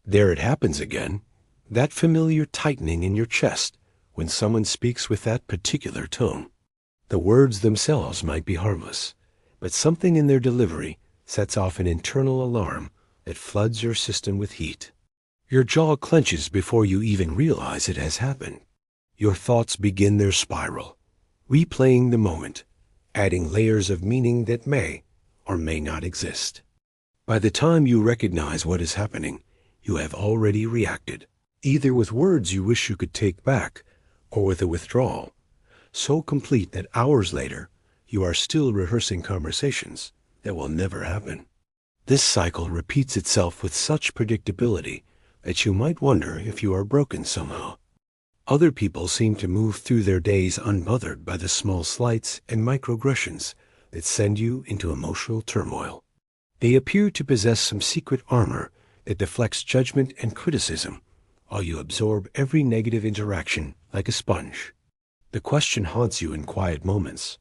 There it happens again, that familiar tightening in your chest when someone speaks with that particular tone. The words themselves might be harmless, but something in their delivery sets off an internal alarm that floods your system with heat. Your jaw clenches before you even realize it has happened. Your thoughts begin their spiral, replaying the moment, adding layers of meaning that may or may not exist. By the time you recognize what is happening, you have already reacted, either with words you wish you could take back, or with a withdrawal, so complete that hours later, you are still rehearsing conversations that will never happen. This cycle repeats itself with such predictability that you might wonder if you are broken somehow. Other people seem to move through their days unbothered by the small slights and microaggressions that send you into emotional turmoil. They appear to possess some secret armor that deflects judgment and criticism, while you absorb every negative interaction like a sponge. The question haunts you in quiet moments.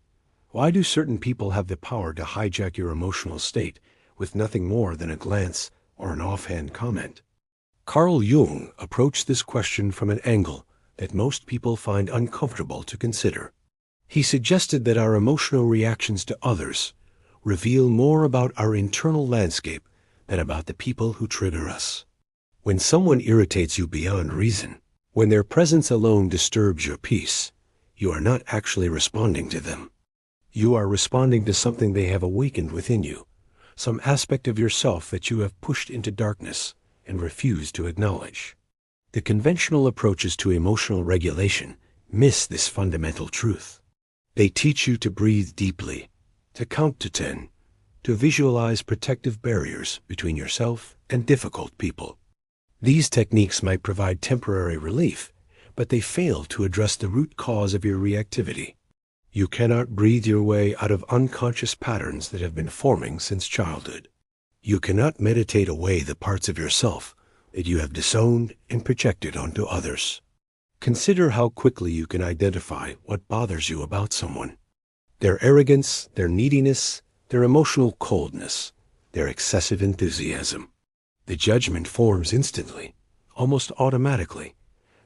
Why do certain people have the power to hijack your emotional state with nothing more than a glance or an offhand comment? Carl Jung approached this question from an angle that most people find uncomfortable to consider. He suggested that our emotional reactions to others reveal more about our internal landscape than about the people who trigger us. When someone irritates you beyond reason, when their presence alone disturbs your peace, you are not actually responding to them. You are responding to something they have awakened within you, some aspect of yourself that you have pushed into darkness and refused to acknowledge. The conventional approaches to emotional regulation miss this fundamental truth. They teach you to breathe deeply, to count to 10, to visualize protective barriers between yourself and difficult people. These techniques might provide temporary relief, but they fail to address the root cause of your reactivity. You cannot breathe your way out of unconscious patterns that have been forming since childhood. You cannot meditate away the parts of yourself that you have disowned and projected onto others. Consider how quickly you can identify what bothers you about someone. Their arrogance, their neediness, their emotional coldness, their excessive enthusiasm. The judgment forms instantly, almost automatically,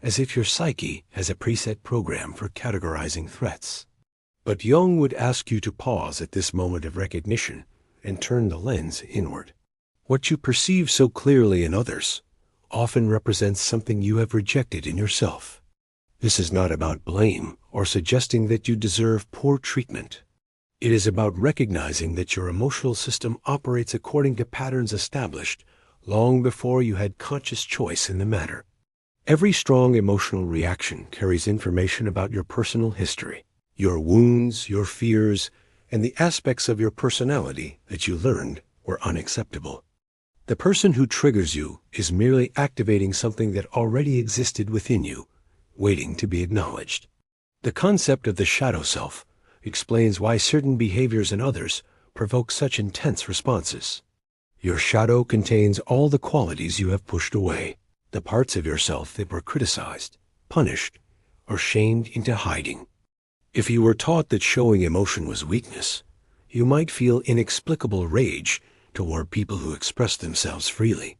as if your psyche has a preset program for categorizing threats. But Jung would ask you to pause at this moment of recognition and turn the lens inward. What you perceive so clearly in others often represents something you have rejected in yourself. This is not about blame or suggesting that you deserve poor treatment. It is about recognizing that your emotional system operates according to patterns established long before you had conscious choice in the matter. Every strong emotional reaction carries information about your personal history, your wounds, your fears, and the aspects of your personality that you learned were unacceptable. The person who triggers you is merely activating something that already existed within you, waiting to be acknowledged. The concept of the shadow self explains why certain behaviors in others provoke such intense responses. Your shadow contains all the qualities you have pushed away, the parts of yourself that were criticized, punished, or shamed into hiding. If you were taught that showing emotion was weakness, you might feel inexplicable rage toward people who express themselves freely.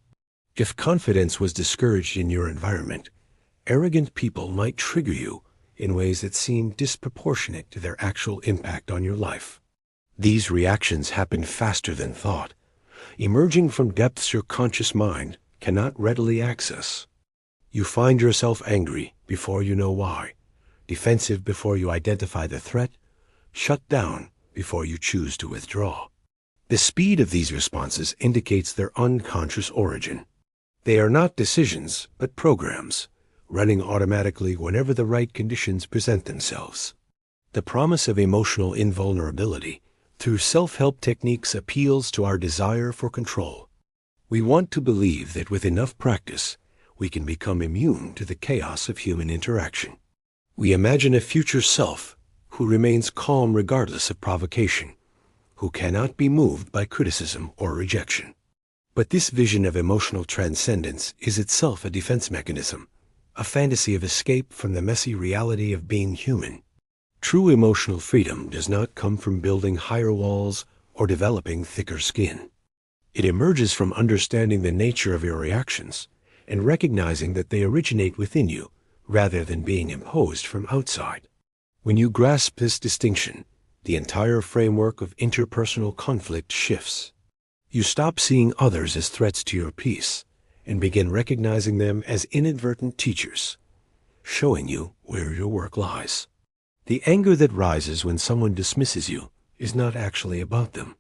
If confidence was discouraged in your environment, arrogant people might trigger you in ways that seem disproportionate to their actual impact on your life. These reactions happen faster than thought, emerging from depths your conscious mind cannot readily access. You find yourself angry before you know why, defensive before you identify the threat, shut down before you choose to withdraw. The speed of these responses indicates their unconscious origin. They are not decisions, but programs, running automatically whenever the right conditions present themselves. The promise of emotional invulnerability through self-help techniques appeals to our desire for control. We want to believe that with enough practice, we can become immune to the chaos of human interaction. We imagine a future self who remains calm regardless of provocation, who cannot be moved by criticism or rejection. But this vision of emotional transcendence is itself a defense mechanism, a fantasy of escape from the messy reality of being human. True emotional freedom does not come from building higher walls or developing thicker skin. It emerges from understanding the nature of your reactions and recognizing that they originate within you rather than being imposed from outside. When you grasp this distinction, the entire framework of interpersonal conflict shifts. You stop seeing others as threats to your peace and begin recognizing them as inadvertent teachers, showing you where your work lies. The anger that rises when someone dismisses you is not actually about them.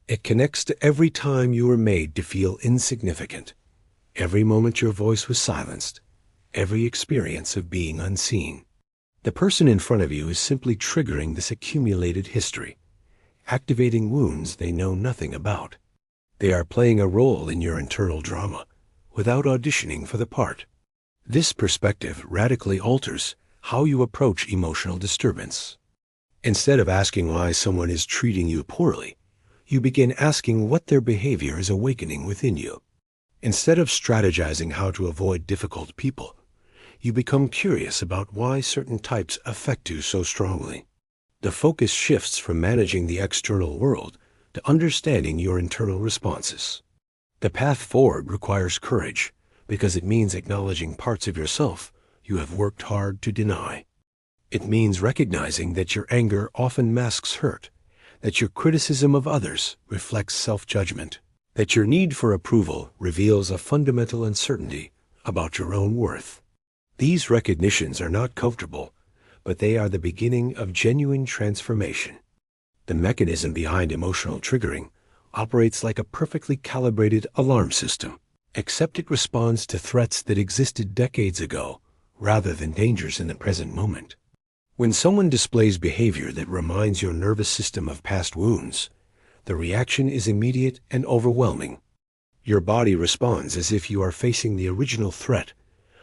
It connects to every time you were made to feel insignificant, every moment your voice was silenced, every experience of being unseen. The person in front of you is simply triggering this accumulated history, activating wounds they know nothing about. They are playing a role in your internal drama without auditioning for the part. This perspective radically alters how you approach emotional disturbance. Instead of asking why someone is treating you poorly, you begin asking what their behavior is awakening within you. Instead of strategizing how to avoid difficult people, you become curious about why certain types affect you so strongly. The focus shifts from managing the external world to understanding your internal responses. The path forward requires courage because it means acknowledging parts of yourself you have worked hard to deny. It means recognizing that your anger often masks hurt, that your criticism of others reflects self-judgment, that your need for approval reveals a fundamental uncertainty about your own worth. These recognitions are not comfortable, but they are the beginning of genuine transformation. The mechanism behind emotional triggering operates like a perfectly calibrated alarm system, except it responds to threats that existed decades ago rather than dangers in the present moment. When someone displays behavior that reminds your nervous system of past wounds, the reaction is immediate and overwhelming. Your body responds as if you are facing the original threat,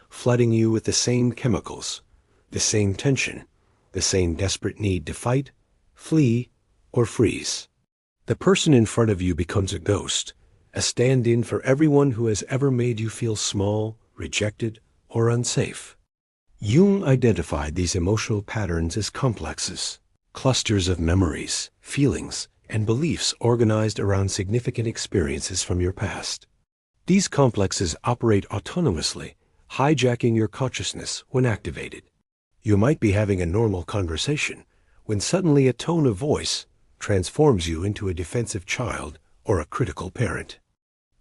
flooding you with the same chemicals, the same tension, the same desperate need to fight, flee, or freeze. The person in front of you becomes a ghost, a stand-in for everyone who has ever made you feel small, rejected, or unsafe. Jung identified these emotional patterns as complexes, clusters of memories, feelings, and beliefs organized around significant experiences from your past. These complexes operate autonomously, hijacking your consciousness when activated. You might be having a normal conversation when suddenly a tone of voice transforms you into a defensive child or a critical parent.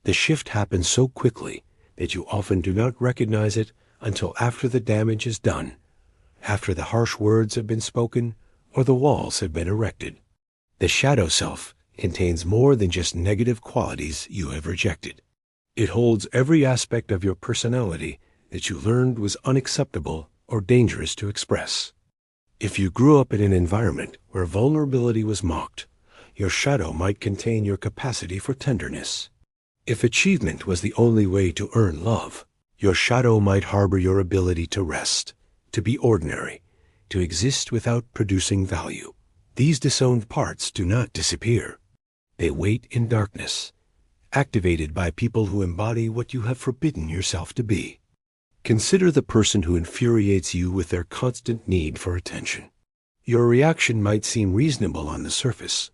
The shift happens so quickly that you often do not recognize it until after the damage is done, after the harsh words have been spoken or the walls have been erected. The shadow self contains more than just negative qualities you have rejected. It holds every aspect of your personality that you learned was unacceptable or dangerous to express. If you grew up in an environment where vulnerability was mocked, your shadow might contain your capacity for tenderness. If achievement was the only way to earn love, your shadow might harbor your ability to rest, to be ordinary, to exist without producing value. These disowned parts do not disappear. They wait in darkness, activated by people who embody what you have forbidden yourself to be. Consider the person who infuriates you with their constant need for attention. Your reaction might seem reasonable on the surface,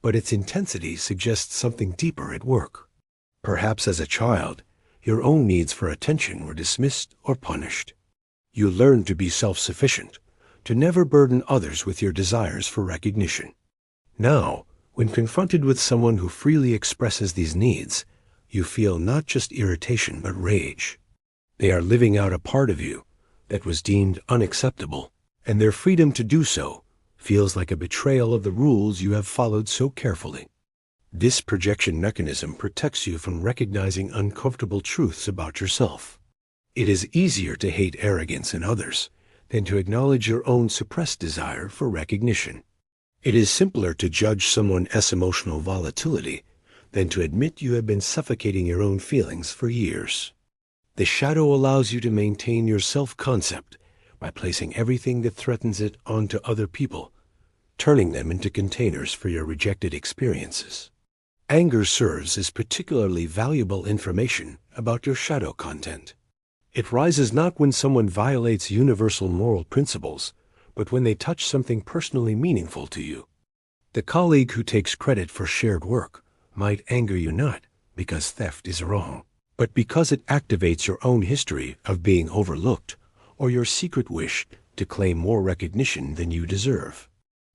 but its intensity suggests something deeper at work. Perhaps as a child, your own needs for attention were dismissed or punished. You learned to be self-sufficient, to never burden others with your desires for recognition. Now, when confronted with someone who freely expresses these needs, you feel not just irritation but rage. They are living out a part of you that was deemed unacceptable, and their freedom to do so feels like a betrayal of the rules you have followed so carefully. This projection mechanism protects you from recognizing uncomfortable truths about yourself. It is easier to hate arrogance in others than to acknowledge your own suppressed desire for recognition. It is simpler to judge someone's emotional volatility than to admit you have been suffocating your own feelings for years. The shadow allows you to maintain your self-concept by placing everything that threatens it onto other people, turning them into containers for your rejected experiences. Anger serves as particularly valuable information about your shadow content. It rises not when someone violates universal moral principles, but when they touch something personally meaningful to you. The colleague who takes credit for shared work might anger you not because theft is wrong, but because it activates your own history of being overlooked or your secret wish to claim more recognition than you deserve.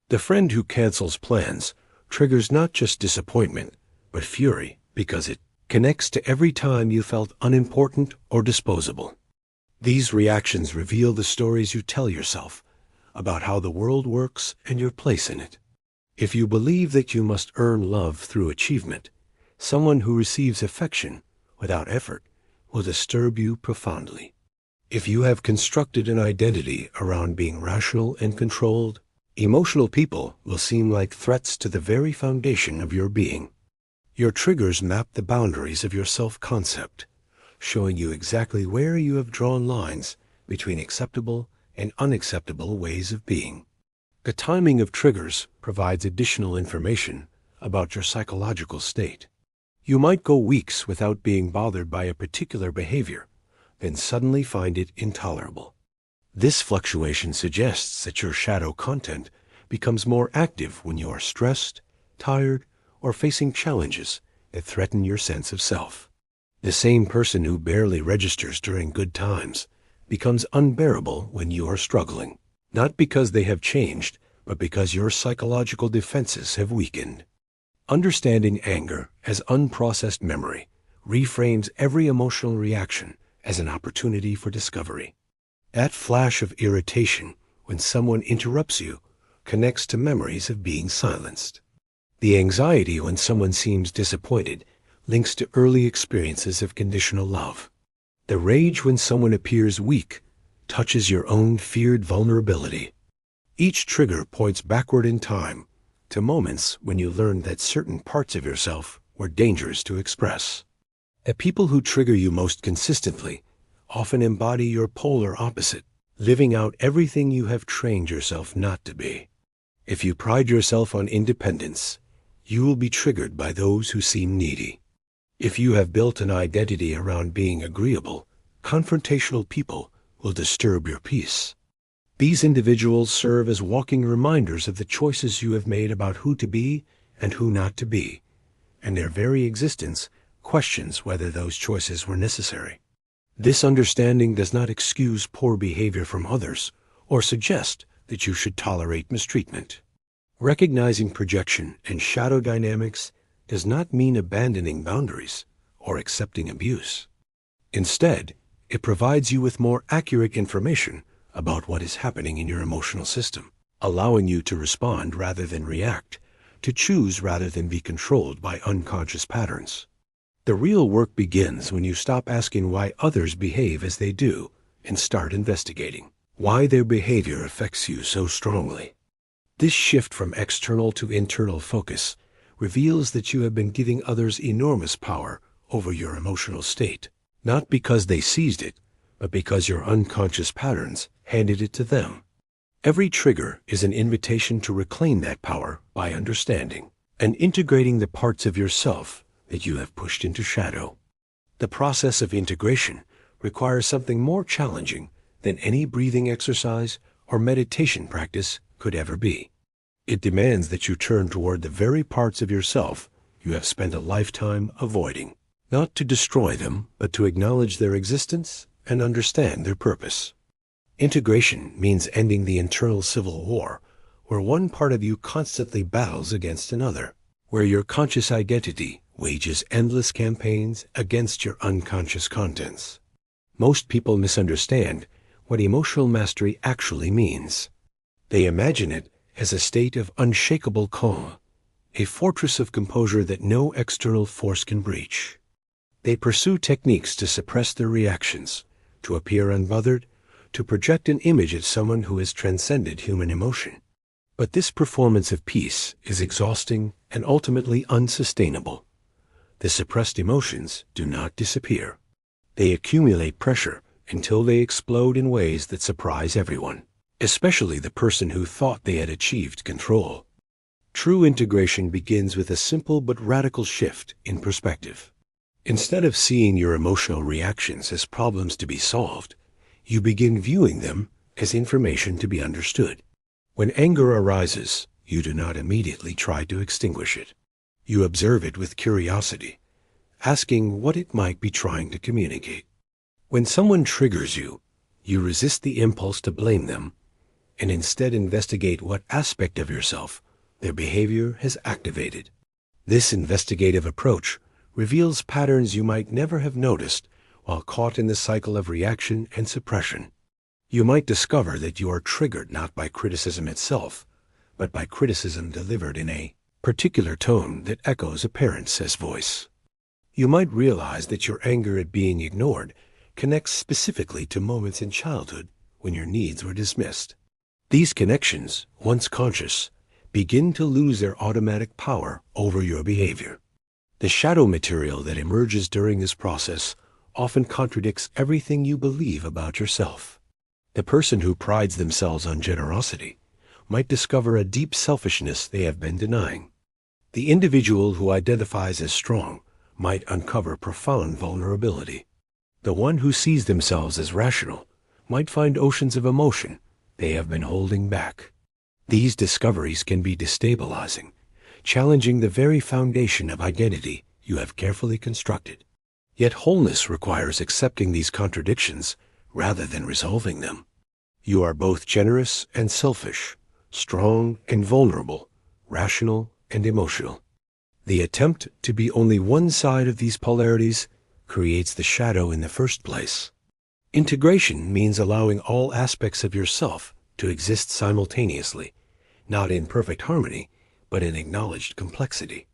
The friend who cancels plans triggers not just disappointment, but fury because it connects to every time you felt unimportant or disposable. These reactions reveal the stories you tell yourself about how the world works and your place in it. If you believe that you must earn love through achievement, someone who receives affection without effort will disturb you profoundly. If you have constructed an identity around being rational and controlled, emotional people will seem like threats to the very foundation of your being. Your triggers map the boundaries of your self-concept, showing you exactly where you have drawn lines between acceptable and unacceptable ways of being. The timing of triggers provides additional information about your psychological state. You might go weeks without being bothered by a particular behavior, then suddenly find it intolerable. This fluctuation suggests that your shadow content becomes more active when you are stressed, tired, or facing challenges that threaten your sense of self. The same person who barely registers during good times becomes unbearable when you are struggling, not because they have changed, but because your psychological defenses have weakened. Understanding anger as unprocessed memory reframes every emotional reaction as an opportunity for discovery. That flash of irritation when someone interrupts you connects to memories of being silenced. The anxiety when someone seems disappointed links to early experiences of conditional love. The rage when someone appears weak touches your own feared vulnerability. Each trigger points backward in time to moments when you learned that certain parts of yourself were dangerous to express. The people who trigger you most consistently often embody your polar opposite, living out everything you have trained yourself not to be. If you pride yourself on independence, you will be triggered by those who seem needy. If you have built an identity around being agreeable, confrontational people will disturb your peace. These individuals serve as walking reminders of the choices you have made about who to be and who not to be, and their very existence questions whether those choices were necessary. This understanding does not excuse poor behavior from others or suggest that you should tolerate mistreatment. Recognizing projection and shadow dynamics does not mean abandoning boundaries or accepting abuse. Instead, it provides you with more accurate information about what is happening in your emotional system, allowing you to respond rather than react, to choose rather than be controlled by unconscious patterns. The real work begins when you stop asking why others behave as they do and start investigating why their behavior affects you so strongly. This shift from external to internal focus reveals that you have been giving others enormous power over your emotional state, not because they seized it, but because your unconscious patterns handed it to them. Every trigger is an invitation to reclaim that power by understanding and integrating the parts of yourself that you have pushed into shadow. The process of integration requires something more challenging than any breathing exercise or meditation practice could ever be. It demands that you turn toward the very parts of yourself you have spent a lifetime avoiding, not to destroy them, but to acknowledge their existence and understand their purpose. Integration means ending the internal civil war, where one part of you constantly battles against another, where your conscious identity wages endless campaigns against your unconscious contents. Most people misunderstand what emotional mastery actually means. They imagine it as a state of unshakable calm, a fortress of composure that no external force can breach. They pursue techniques to suppress their reactions, to appear unbothered, to project an image of someone who has transcended human emotion. But this performance of peace is exhausting and ultimately unsustainable. The suppressed emotions do not disappear. They accumulate pressure until they explode in ways that surprise everyone, especially the person who thought they had achieved control. True integration begins with a simple but radical shift in perspective. Instead of seeing your emotional reactions as problems to be solved, you begin viewing them as information to be understood. When anger arises, you do not immediately try to extinguish it. You observe it with curiosity, asking what it might be trying to communicate. When someone triggers you, you resist the impulse to blame them and instead investigate what aspect of yourself their behavior has activated. This investigative approach reveals patterns you might never have noticed while caught in the cycle of reaction and suppression. You might discover that you are triggered not by criticism itself, but by criticism delivered in a particular tone that echoes a parent's voice. You might realize that your anger at being ignored connects specifically to moments in childhood when your needs were dismissed. These connections, once conscious, begin to lose their automatic power over your behavior. The shadow material that emerges during this process often contradicts everything you believe about yourself. The person who prides themselves on generosity might discover a deep selfishness they have been denying. The individual who identifies as strong might uncover profound vulnerability. The one who sees themselves as rational might find oceans of emotion they have been holding back. These discoveries can be destabilizing, challenging the very foundation of identity you have carefully constructed. Yet wholeness requires accepting these contradictions rather than resolving them. You are both generous and selfish, strong and vulnerable, rational and emotional. The attempt to be only one side of these polarities creates the shadow in the first place. Integration means allowing all aspects of yourself to exist simultaneously, not in perfect harmony, but in acknowledged complexity.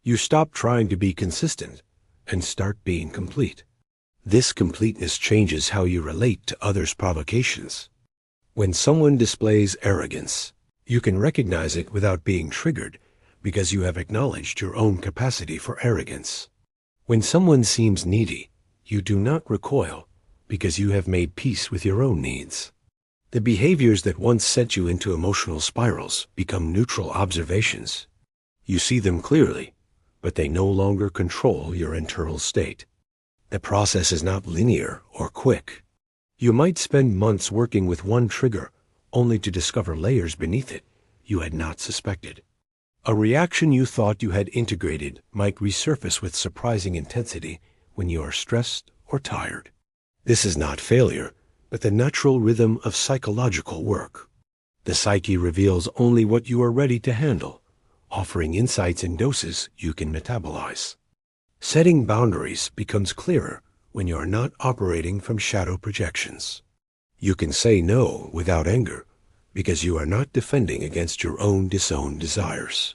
You stop trying to be consistent and start being complete. This completeness changes how you relate to others' provocations. When someone displays arrogance, you can recognize it without being triggered because you have acknowledged your own capacity for arrogance. When someone seems needy, you do not recoil because you have made peace with your own needs. The behaviors that once sent you into emotional spirals become neutral observations. You see them clearly, but they no longer control your internal state. The process is not linear or quick. You might spend months working with one trigger, only to discover layers beneath it you had not suspected. A reaction you thought you had integrated might resurface with surprising intensity when you are stressed or tired. This is not failure, but the natural rhythm of psychological work. The psyche reveals only what you are ready to handle, offering insights in doses you can metabolize. Setting boundaries becomes clearer when you are not operating from shadow projections. You can say no without anger because you are not defending against your own disowned desires.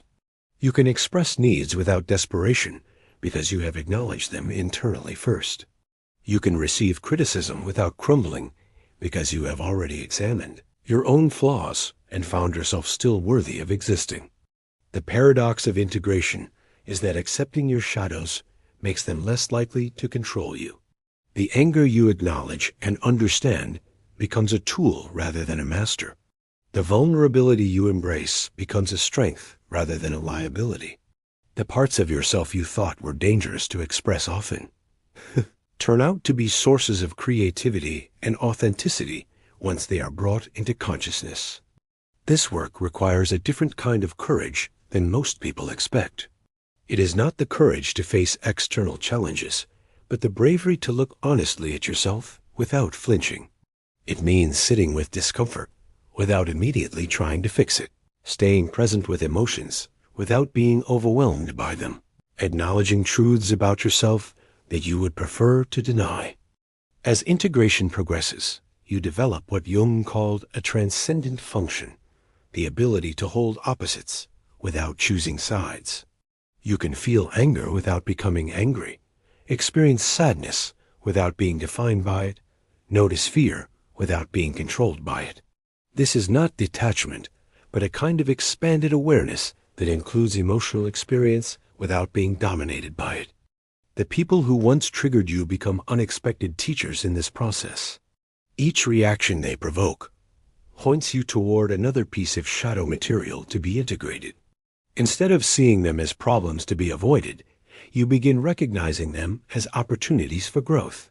You can express needs without desperation because you have acknowledged them internally first. You can receive criticism without crumbling because you have already examined your own flaws and found yourself still worthy of existing. The paradox of integration is that accepting your shadows makes them less likely to control you. The anger you acknowledge and understand becomes a tool rather than a master. The vulnerability you embrace becomes a strength rather than a liability. The parts of yourself you thought were dangerous to express often turn out to be sources of creativity and authenticity once they are brought into consciousness. This work requires a different kind of courage than most people expect. It is not the courage to face external challenges, but the bravery to look honestly at yourself without flinching. It means sitting with discomfort without immediately trying to fix it, staying present with emotions without being overwhelmed by them, acknowledging truths about yourself that you would prefer to deny. As integration progresses, you develop what Jung called a transcendent function, the ability to hold opposites without choosing sides. You can feel anger without becoming angry, experience sadness without being defined by it, notice fear without being controlled by it. This is not detachment, but a kind of expanded awareness that includes emotional experience without being dominated by it. The people who once triggered you become unexpected teachers in this process. Each reaction they provoke points you toward another piece of shadow material to be integrated. Instead of seeing them as problems to be avoided, you begin recognizing them as opportunities for growth.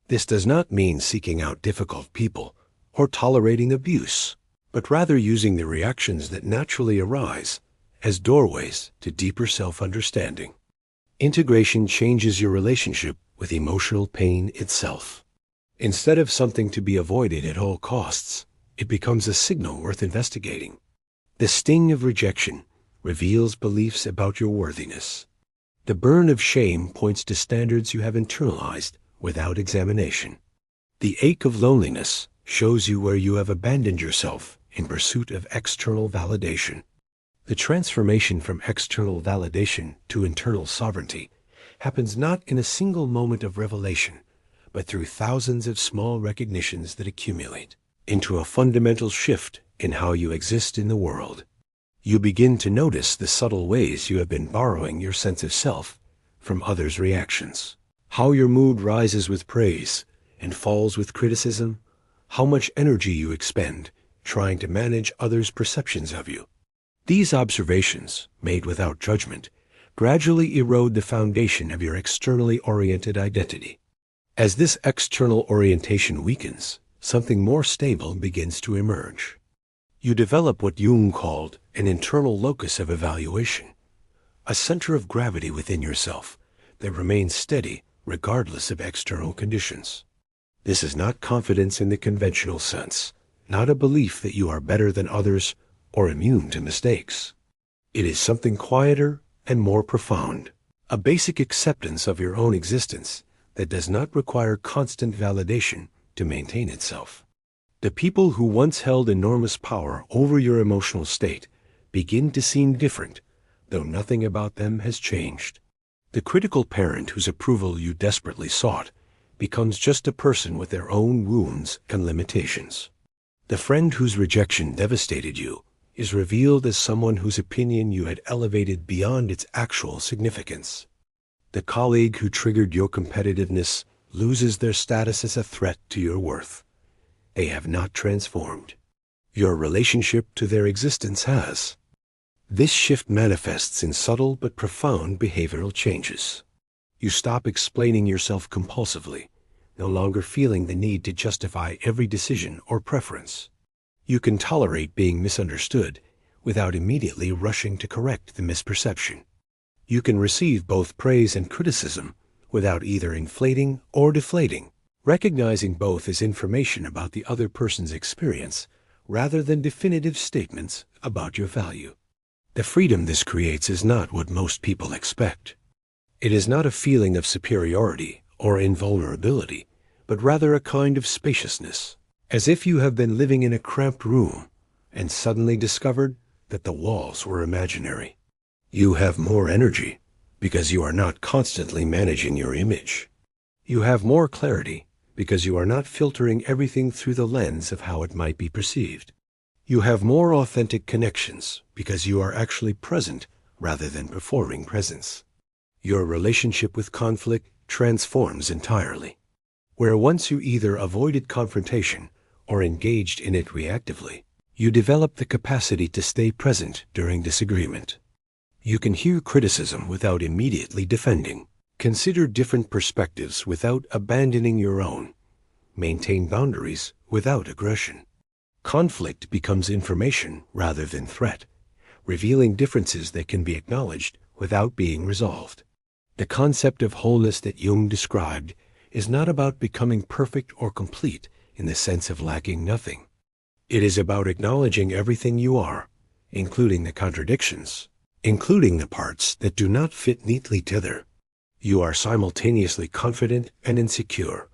This does not mean seeking out difficult people or tolerating abuse, but rather using the reactions that naturally arise as doorways to deeper self-understanding. Integration changes your relationship with emotional pain itself. Instead of something to be avoided at all costs, it becomes a signal worth investigating. The sting of rejection reveals beliefs about your worthiness. The burn of shame points to standards you have internalized without examination. The ache of loneliness shows you where you have abandoned yourself in pursuit of external validation. The transformation from external validation to internal sovereignty happens not in a single moment of revelation, but through thousands of small recognitions that accumulate into a fundamental shift in how you exist in the world. You begin to notice the subtle ways you have been borrowing your sense of self from others' reactions. How your mood rises with praise and falls with criticism, how much energy you expend trying to manage others' perceptions of you. These observations, made without judgment, gradually erode the foundation of your externally oriented identity. As this external orientation weakens, something more stable begins to emerge. You develop what Jung called an internal locus of evaluation, a center of gravity within yourself that remains steady regardless of external conditions. This is not confidence in the conventional sense, not a belief that you are better than others or immune to mistakes. It is something quieter and more profound, a basic acceptance of your own existence that does not require constant validation to maintain itself. The people who once held enormous power over your emotional state begin to seem different, though nothing about them has changed. The critical parent whose approval you desperately sought becomes just a person with their own wounds and limitations. The friend whose rejection devastated you is revealed as someone whose opinion you had elevated beyond its actual significance. The colleague who triggered your competitiveness loses their status as a threat to your worth. They have not transformed. Your relationship to their existence has. This shift manifests in subtle but profound behavioral changes. You stop explaining yourself compulsively, no longer feeling the need to justify every decision or preference. You can tolerate being misunderstood without immediately rushing to correct the misperception. You can receive both praise and criticism without either inflating or deflating, recognizing both as information about the other person's experience rather than definitive statements about your value. The freedom this creates is not what most people expect. It is not a feeling of superiority or invulnerability, but rather a kind of spaciousness, as if you have been living in a cramped room and suddenly discovered that the walls were imaginary. You have more energy because you are not constantly managing your image. You have more clarity because you are not filtering everything through the lens of how it might be perceived. You have more authentic connections because you are actually present rather than performing presence. Your relationship with conflict transforms entirely. Where once you either avoided confrontation or engaged in it reactively, you develop the capacity to stay present during disagreement. You can hear criticism without immediately defending, consider different perspectives without abandoning your own, maintain boundaries without aggression. Conflict becomes information rather than threat, revealing differences that can be acknowledged without being resolved. The concept of wholeness that Jung described is not about becoming perfect or complete in the sense of lacking nothing. It is about acknowledging everything you are, including the contradictions, including the parts that do not fit neatly together. You are simultaneously confident and insecure,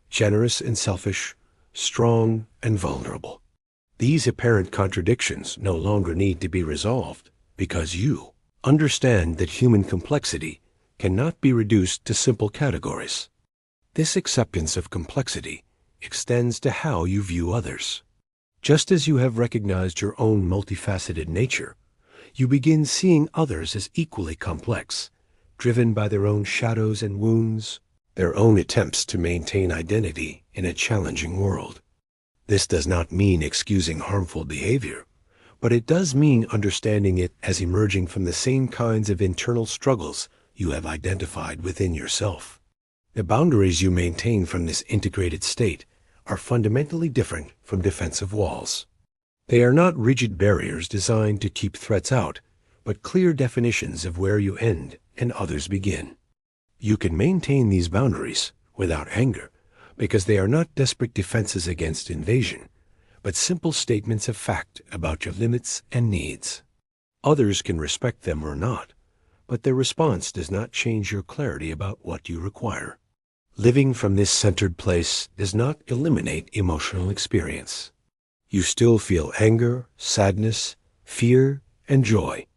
generous and selfish, strong and vulnerable. These apparent contradictions no longer need to be resolved because you understand that human complexity cannot be reduced to simple categories. This acceptance of complexity extends to how you view others. Just as you have recognized your own multifaceted nature, you begin seeing others as equally complex, driven by their own shadows and wounds, their own attempts to maintain identity in a challenging world. This does not mean excusing harmful behavior, but it does mean understanding it as emerging from the same kinds of internal struggles you have identified within yourself. The boundaries you maintain from this integrated state are fundamentally different from defensive walls. They are not rigid barriers designed to keep threats out, but clear definitions of where you end and others begin. You can maintain these boundaries without anger because they are not desperate defenses against invasion, but simple statements of fact about your limits and needs. Others can respect them or not, but their response does not change your clarity about what you require. Living from this centered place does not eliminate emotional experience. You still feel anger, sadness, fear, and joy.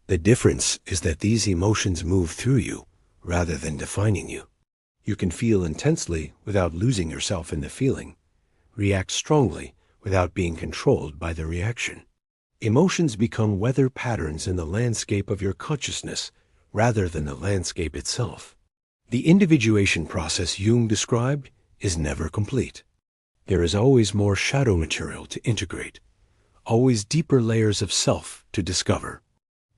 The difference is that these emotions move through you rather than defining you. You can feel intensely without losing yourself in the feeling, react strongly without being controlled by the reaction. Emotions become weather patterns in the landscape of your consciousness rather than the landscape itself. The individuation process Jung described is never complete. There is always more shadow material to integrate, always deeper layers of self to discover.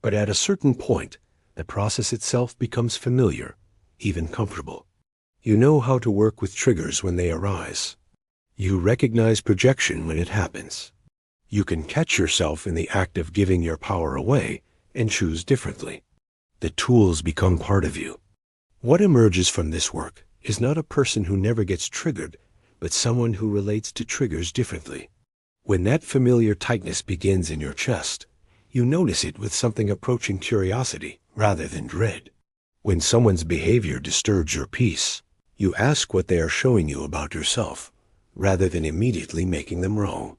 But at a certain point, the process itself becomes familiar, even comfortable. You know how to work with triggers when they arise. You recognize projection when it happens. You can catch yourself in the act of giving your power away and choose differently. The tools become part of you. What emerges from this work is not a person who never gets triggered, but someone who relates to triggers differently. When that familiar tightness begins in your chest, you notice it with something approaching curiosity rather than dread. When someone's behavior disturbs your peace, you ask what they are showing you about yourself, rather than immediately making them wrong.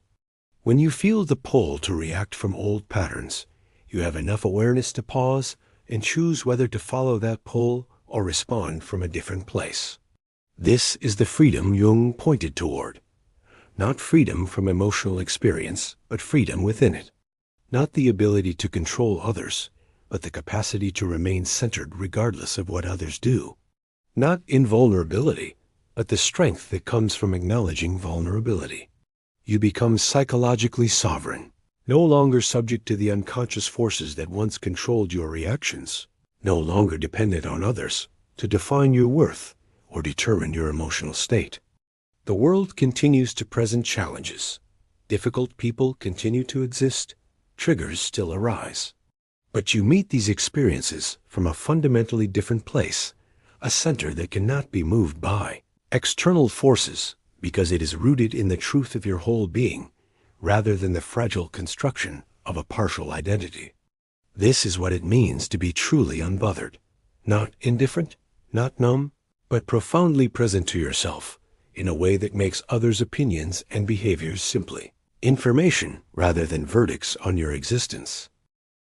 When you feel the pull to react from old patterns, you have enough awareness to pause and choose whether to follow that pull or respond from a different place. This is the freedom Jung pointed toward. Not freedom from emotional experience, but freedom within it. Not the ability to control others, but the capacity to remain centered regardless of what others do. Not invulnerability, but the strength that comes from acknowledging vulnerability. You become psychologically sovereign, no longer subject to the unconscious forces that once controlled your reactions, no longer dependent on others to define your worth or determine your emotional state. The world continues to present challenges. Difficult people continue to exist. Triggers still arise. But you meet these experiences from a fundamentally different place, a center that cannot be moved by external forces, because it is rooted in the truth of your whole being, rather than the fragile construction of a partial identity. This is what it means to be truly unbothered, not indifferent, not numb, but profoundly present to yourself in a way that makes others' opinions and behaviors simply information rather than verdicts on your existence.